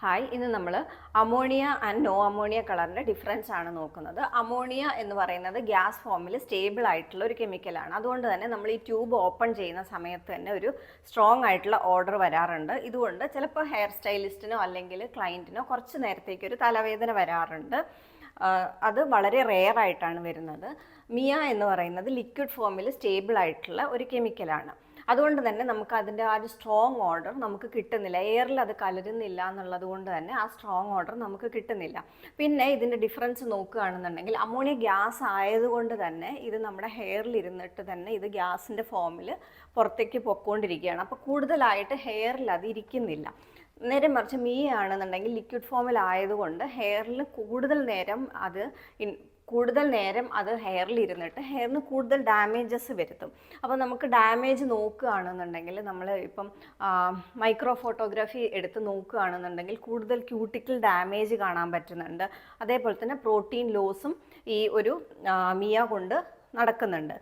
Hi, ഇന്ന് നമ്മൾ ammonia and no ammonia കളറിൻ്റെ ഡിഫറൻസ് ആണ് നോക്കുന്നത്. അമോണിയ എന്ന് പറയുന്നത് ഗ്യാസ് ഫോമിൽ സ്റ്റേബിൾ ആയിട്ടുള്ള ഒരു കെമിക്കലാണ്. അതുകൊണ്ട് തന്നെ നമ്മൾ ഈ ട്യൂബ് ഓപ്പൺ ചെയ്യുന്ന സമയത്ത് തന്നെ ഒരു സ്ട്രോങ് ആയിട്ടുള്ള ഓർഡർ വരാറുണ്ട്. ഇതുകൊണ്ട് ചിലപ്പോൾ ഹെയർ സ്റ്റൈലിസ്റ്റിനോ അല്ലെങ്കിൽ ക്ലയൻറ്റിനോ കുറച്ച് നേരത്തേക്ക് ഒരു തലവേദന വരാറുണ്ട്. അത് വളരെ റെയർ ആയിട്ടാണ് വരുന്നത്. മിയ എന്ന് പറയുന്നത് ലിക്വിഡ് ഫോമിൽ സ്റ്റേബിൾ ആയിട്ടുള്ള ഒരു കെമിക്കലാണ്. അതുകൊണ്ട് തന്നെ നമുക്ക് അതിൻ്റെ ആ ഒരു സ്ട്രോങ് ഓർഡർ നമുക്ക് കിട്ടുന്നില്ല. എയറിൽ അത് കലരുന്നില്ല എന്നുള്ളത് കൊണ്ട് തന്നെ ആ സ്ട്രോങ് ഓർഡർ നമുക്ക് കിട്ടുന്നില്ല. പിന്നെ ഇതിൻ്റെ ഡിഫറൻസ് നോക്കുകയാണെന്നുണ്ടെങ്കിൽ അമോണിയ ഗ്യാസ് ആയതുകൊണ്ട് തന്നെ ഇത് നമ്മുടെ ഹെയറിൽ ഇരുന്നിട്ട് തന്നെ ഇത് ഗ്യാസിൻ്റെ ഫോമിൽ പുറത്തേക്ക് പൊയ്ക്കൊണ്ടിരിക്കുകയാണ്. അപ്പോൾ കൂടുതലായിട്ട് ഹെയറിൽ അത് ഇരിക്കുന്നില്ല. നേരെ മറിച്ച് ആണെന്നുണ്ടെങ്കിൽ ലിക്വിഡ് ഫോമിലായതുകൊണ്ട് ഹെയറിൽ കൂടുതൽ നേരം അത് ഹെയറിൽ ഇരുന്നിട്ട് ഹെയറിന് കൂടുതൽ ഡാമേജസ് വരുത്തും. അപ്പോൾ നമുക്ക് ഡാമേജ് നോക്കുകയാണെന്നുണ്ടെങ്കിൽ നമ്മൾ ഇപ്പം മൈക്രോ ഫോട്ടോഗ്രാഫി എടുത്ത് നോക്കുകയാണെന്നുണ്ടെങ്കിൽ കൂടുതൽ ക്യൂട്ടിക്കൽ ഡാമേജ് കാണാൻ പറ്റുന്നുണ്ട്. അതേപോലെ തന്നെ പ്രോട്ടീൻ ലോസും ഈ ഒരു മിയ കൊണ്ട് നടക്കുന്നുണ്ട്.